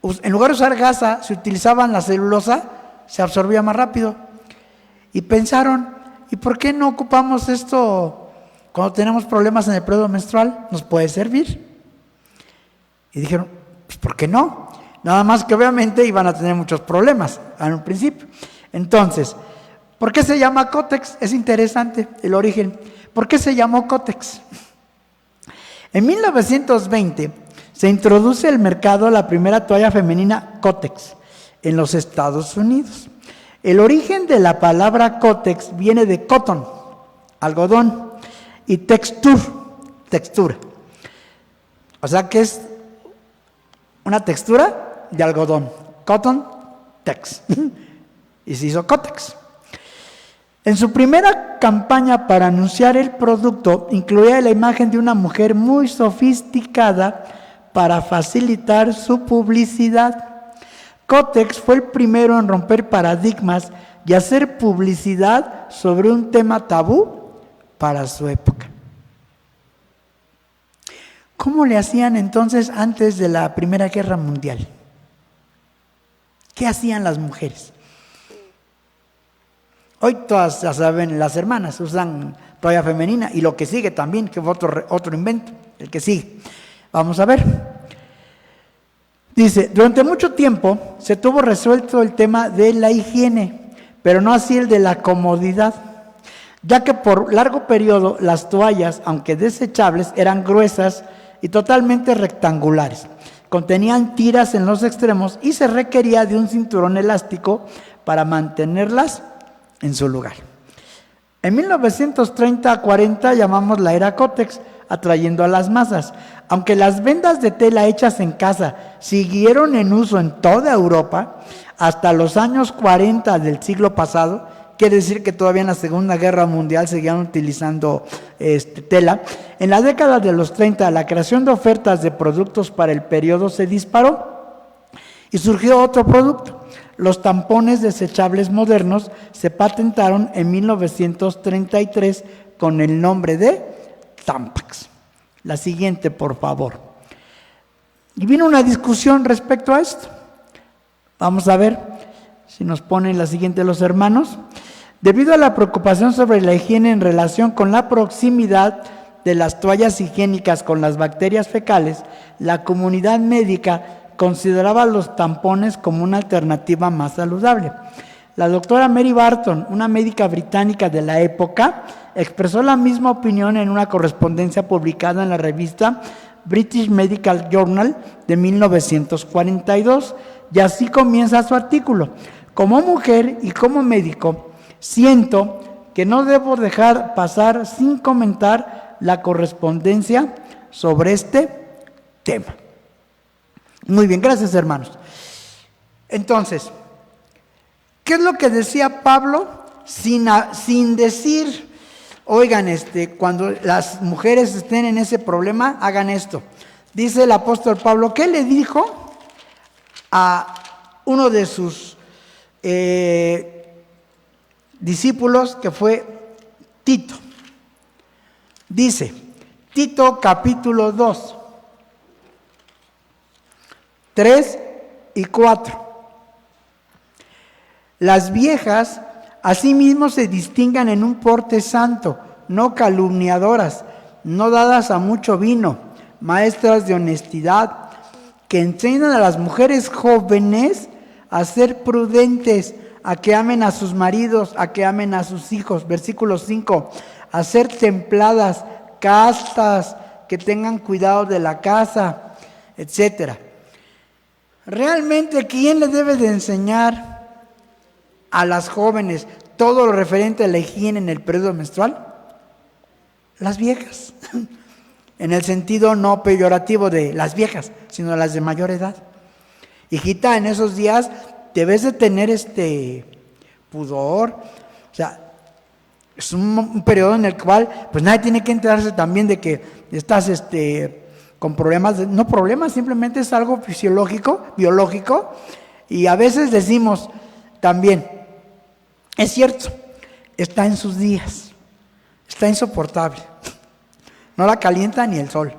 en lugar de usar gasa, si utilizaban la celulosa, se absorbía más rápido. Y pensaron, ¿y por qué no ocupamos esto cuando tenemos problemas en el periodo menstrual? Nos puede servir. Y dijeron, pues ¿por qué no? Nada más que obviamente iban a tener muchos problemas en un principio. Entonces, ¿por qué se llama Kotex? Es interesante el origen. ¿Por qué se llamó Kotex? En 1920 se introduce al mercado la primera toalla femenina Kotex en los Estados Unidos. El origen de la palabra Kotex viene de cotton, algodón, y textura. O sea que es una textura de algodón. Cotton, tex. Y se hizo Kotex. En su primera campaña para anunciar el producto, incluía la imagen de una mujer muy sofisticada para facilitar su publicidad. Kotex fue el primero en romper paradigmas y hacer publicidad sobre un tema tabú para su época. ¿Cómo le hacían entonces antes de la Primera Guerra Mundial? ¿Qué hacían las mujeres? Hoy todas, ya saben, las hermanas usan toalla femenina y lo que sigue también, que fue otro invento, el que sigue. Vamos a ver. Dice, durante mucho tiempo se tuvo resuelto el tema de la higiene, pero no así el de la comodidad, ya que por largo periodo las toallas, aunque desechables, eran gruesas y totalmente rectangulares. Contenían tiras en los extremos y se requería de un cinturón elástico para mantenerlas en su lugar. En 1930 a 40 llamamos la era Kotex, atrayendo a las masas. Aunque las vendas de tela hechas en casa siguieron en uso en toda Europa hasta los años 40 del siglo pasado, quiere decir que todavía en la Segunda Guerra Mundial seguían utilizando tela. En la década de los 30, la creación de ofertas de productos para el periodo se disparó y surgió otro producto. Los tampones desechables modernos se patentaron en 1933 con el nombre de Tampax. La siguiente, por favor. Y vino una discusión respecto a esto. Vamos a ver si nos ponen la siguiente los hermanos. Debido a la preocupación sobre la higiene en relación con la proximidad de las toallas higiénicas con las bacterias fecales, la comunidad médica consideraba los tampones como una alternativa más saludable. La doctora Mary Barton, una médica británica de la época, expresó la misma opinión en una correspondencia publicada en la revista British Medical Journal de 1942, y así comienza su artículo. Como mujer y como médico, siento que no debo dejar pasar sin comentar la correspondencia sobre este tema. Muy bien, gracias hermanos. Entonces, ¿qué es lo que decía Pablo? Sin decir, oigan, cuando las mujeres estén en ese problema, hagan esto. Dice el apóstol Pablo, ¿qué le dijo a uno de sus discípulos, que fue Tito? Dice, Tito capítulo 2, 3 y 4. Las viejas Asimismo se distingan en un porte santo, no calumniadoras, no dadas a mucho vino, maestras de honestidad, que enseñan a las mujeres jóvenes a ser prudentes, a que amen a sus maridos, a que amen a sus hijos. Versículo 5, a ser templadas, castas, que tengan cuidado de la casa, etc. Realmente, ¿quién le debe de enseñar a las jóvenes todo lo referente a la higiene en el periodo menstrual? Las viejas, en el sentido no peyorativo de las viejas, sino las de mayor edad. Hijita, en esos días debes de tener pudor. O sea, es un periodo en el cual pues nadie tiene que enterarse también de que estás con problemas, no problemas, simplemente es algo fisiológico, biológico. Y a veces decimos también, es cierto, está en sus días, está insoportable, no la calienta ni el sol.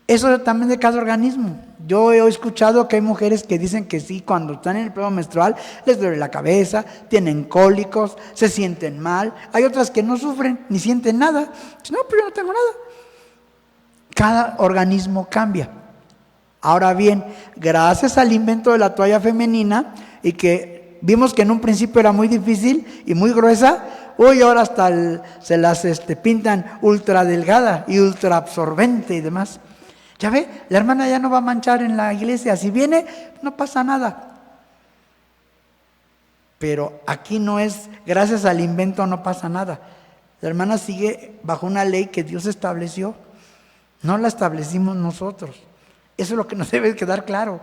Eso también de cada organismo. Yo he escuchado que hay mujeres que dicen que sí, cuando están en el periodo menstrual les duele la cabeza, tienen cólicos, se sienten mal. Hay otras que no sufren ni sienten nada. Dicen, no, pero yo no tengo nada. Cada organismo cambia. Ahora bien, gracias al invento de la toalla femenina, y que vimos que en un principio era muy difícil y muy gruesa, hoy ahora hasta se las pintan ultra delgada y ultra absorbente y demás. Ya ve, la hermana ya no va a manchar en la iglesia. Si viene, no pasa nada. Pero aquí no es, gracias al invento no pasa nada. La hermana sigue bajo una ley que Dios estableció. No la establecimos nosotros. Eso es lo que nos debe quedar claro.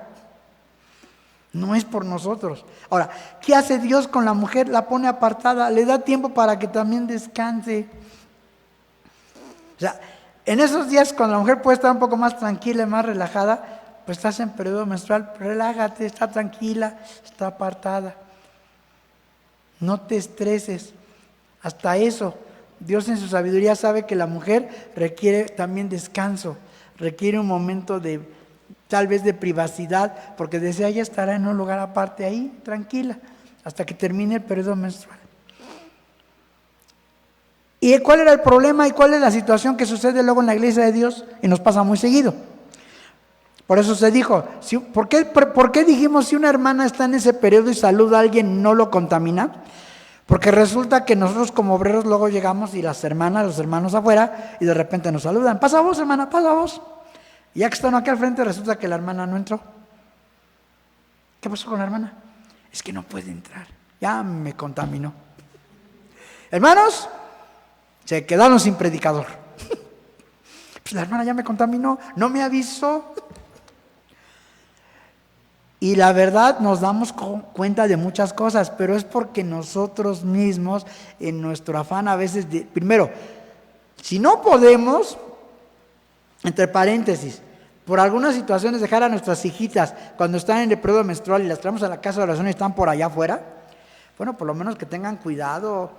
No es por nosotros. Ahora, ¿qué hace Dios con la mujer? La pone apartada, le da tiempo para que también descanse. O sea, en esos días cuando la mujer puede estar un poco más tranquila y más relajada, pues estás en periodo menstrual, relájate, está tranquila, está apartada. No te estreses. Hasta eso, Dios en su sabiduría sabe que la mujer requiere también descanso, requiere un momento tal vez de privacidad, porque desde ella estará en un lugar aparte ahí, tranquila, hasta que termine el periodo menstrual. ¿Y cuál era el problema y cuál es la situación que sucede luego en la iglesia de Dios? Y nos pasa muy seguido. Por eso se dijo, ¿por qué dijimos si una hermana está en ese periodo y saluda a alguien, no lo contamina? Porque resulta que nosotros como obreros luego llegamos y las hermanas, los hermanos afuera, y de repente nos saludan. Pasa vos, hermana, pasa vos. Y ya que están aquí al frente, resulta que la hermana no entró. ¿Qué pasó con la hermana? Es que no puede entrar. Ya me contaminó. Hermanos, se quedaron sin predicador. Pues la hermana ya me contaminó, no me avisó. Y la verdad nos damos cuenta de muchas cosas, pero es porque nosotros mismos, en nuestro afán a veces, primero, si no podemos, entre paréntesis, por algunas situaciones dejar a nuestras hijitas cuando están en el periodo menstrual y las traemos a la casa de oración y están por allá afuera, bueno, por lo menos que tengan cuidado.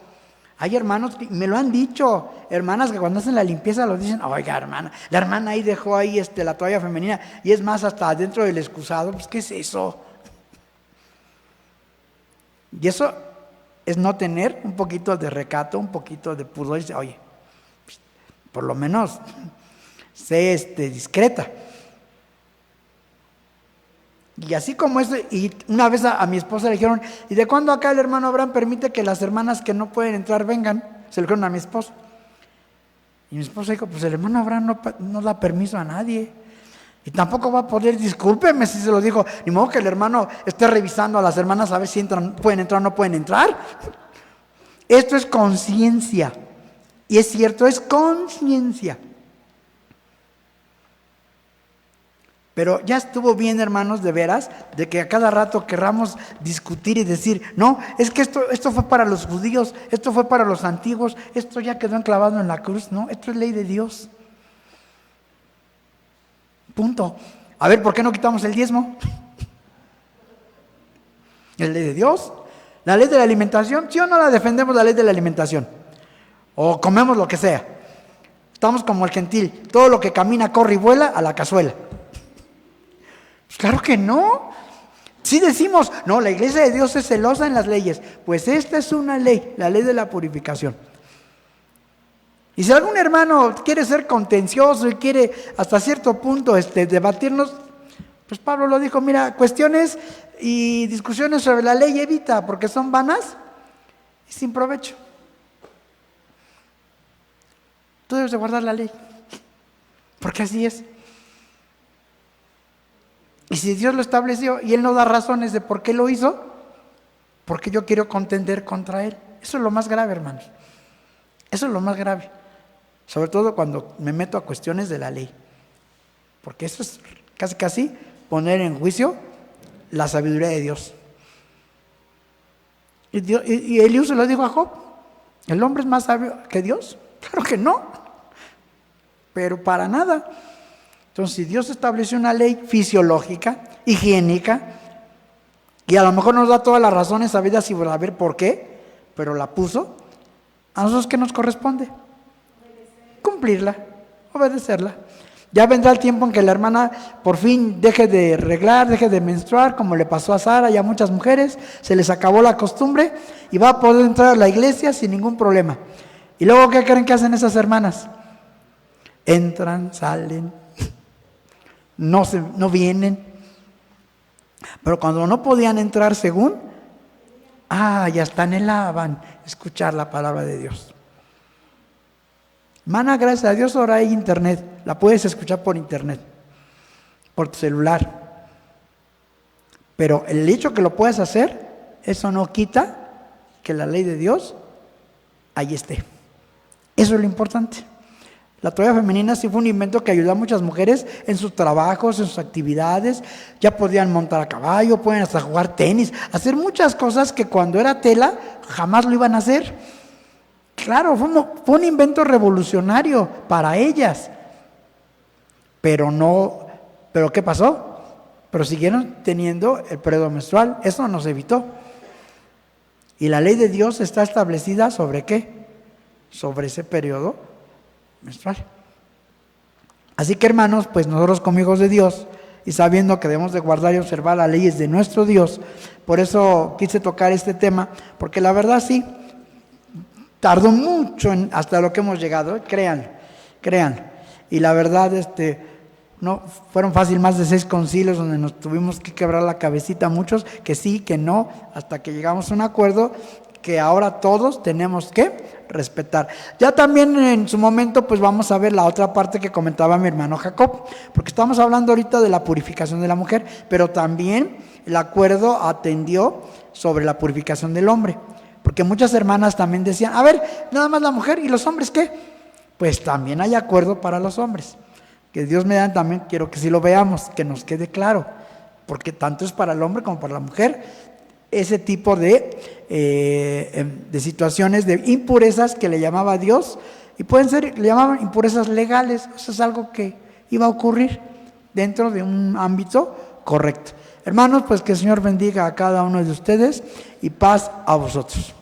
Hay hermanos que me lo han dicho, hermanas que cuando hacen la limpieza los dicen, oiga hermana, la hermana ahí dejó ahí la toalla femenina, y es más, hasta adentro del excusado. Pues ¿qué es eso? Y eso es no tener un poquito de recato, un poquito de pudor, y dice, oye, pues, por lo menos sé discreta. Y así como eso, y una vez a mi esposa le dijeron, ¿y de cuándo acá el hermano Abraham permite que las hermanas que no pueden entrar vengan? Se lo dijeron a mi esposa. Y mi esposa dijo, pues el hermano Abraham no da permiso a nadie. Y tampoco va a poder, discúlpeme si se lo dijo, ni modo que el hermano esté revisando a las hermanas a ver si pueden entrar o no pueden entrar. Esto es conciencia. Y es cierto, es conciencia. Pero ya estuvo bien, hermanos, de veras, de que a cada rato querramos discutir y decir, no, es que esto fue para los judíos, esto fue para los antiguos, esto ya quedó enclavado en la cruz. No, esto es ley de Dios. Punto. A ver, ¿por qué no quitamos el diezmo? ¿Es ley de Dios? ¿La ley de la alimentación? ¿Sí o no la defendemos, la ley de la alimentación? O comemos lo que sea. Estamos como el gentil, todo lo que camina, corre y vuela, a la cazuela. Claro que no. Si decimos, no, la iglesia de Dios es celosa en las leyes, pues esta es una ley, la ley de la purificación. Y si algún hermano quiere ser contencioso y quiere hasta cierto punto debatirnos, pues Pablo lo dijo, mira, cuestiones y discusiones sobre la ley evita, porque son vanas y sin provecho. Tú debes de guardar la ley, porque así es. Y si Dios lo estableció y Él no da razones de por qué lo hizo, porque yo quiero contender contra Él. Eso es lo más grave, hermanos. Eso es lo más grave. Sobre todo cuando me meto a cuestiones de la ley. Porque eso es casi poner en juicio la sabiduría de Dios. Y Eliú se lo dijo a Job. ¿El hombre es más sabio que Dios? Claro que no. Pero para nada. Entonces, si Dios estableció una ley fisiológica, higiénica, y a lo mejor nos da todas las razones sabidas y saber por qué, pero la puso, ¿a nosotros qué nos corresponde? Cumplirla, obedecerla. Ya vendrá el tiempo en que la hermana por fin deje de reglar, deje de menstruar, como le pasó a Sara y a muchas mujeres, se les acabó la costumbre y va a poder entrar a la iglesia sin ningún problema. ¿Y luego qué creen que hacen esas hermanas? Entran, salen, no vienen. Pero cuando no podían entrar según, ya hasta anhelaban escuchar la palabra de Dios. Hermana, gracias a Dios ahora hay internet, la puedes escuchar por internet, por tu celular. Pero el hecho que lo puedas hacer, eso no quita que la ley de Dios ahí esté. Eso es lo importante. La toalla femenina sí fue un invento que ayudó a muchas mujeres en sus trabajos, en sus actividades. Ya podían montar a caballo, pueden hasta jugar tenis, hacer muchas cosas que cuando era tela jamás lo iban a hacer. Claro, fue un invento revolucionario para ellas. Pero ¿qué pasó? Pero siguieron teniendo el periodo menstrual. Eso nos evitó. Y la ley de Dios está establecida ¿sobre qué? Sobre ese periodo menstrual. Así que, hermanos, pues nosotros como hijos de Dios y sabiendo que debemos de guardar y observar las leyes de nuestro Dios, por eso quise tocar este tema, porque la verdad sí, tardó mucho hasta lo que hemos llegado, créanlo. Y la verdad, no fueron fácil más de 6 concilios donde nos tuvimos que quebrar la cabecita muchos, que sí, que no, hasta que llegamos a un acuerdo que ahora todos tenemos que respetar. Ya también en su momento pues vamos a ver la otra parte que comentaba mi hermano Jacob, porque estamos hablando ahorita de la purificación de la mujer, pero también el acuerdo atendió sobre la purificación del hombre. Porque muchas hermanas también decían, a ver, nada más la mujer, ¿y los hombres qué? Pues también hay acuerdo para los hombres. Que Dios me da también, quiero que sí lo veamos, que nos quede claro. Porque tanto es para el hombre como para la mujer, ese tipo de situaciones, de impurezas que le llamaba Dios, y pueden ser, le llamaban impurezas legales. Eso es algo que iba a ocurrir dentro de un ámbito correcto. Hermanos, pues que el Señor bendiga a cada uno de ustedes y paz a vosotros.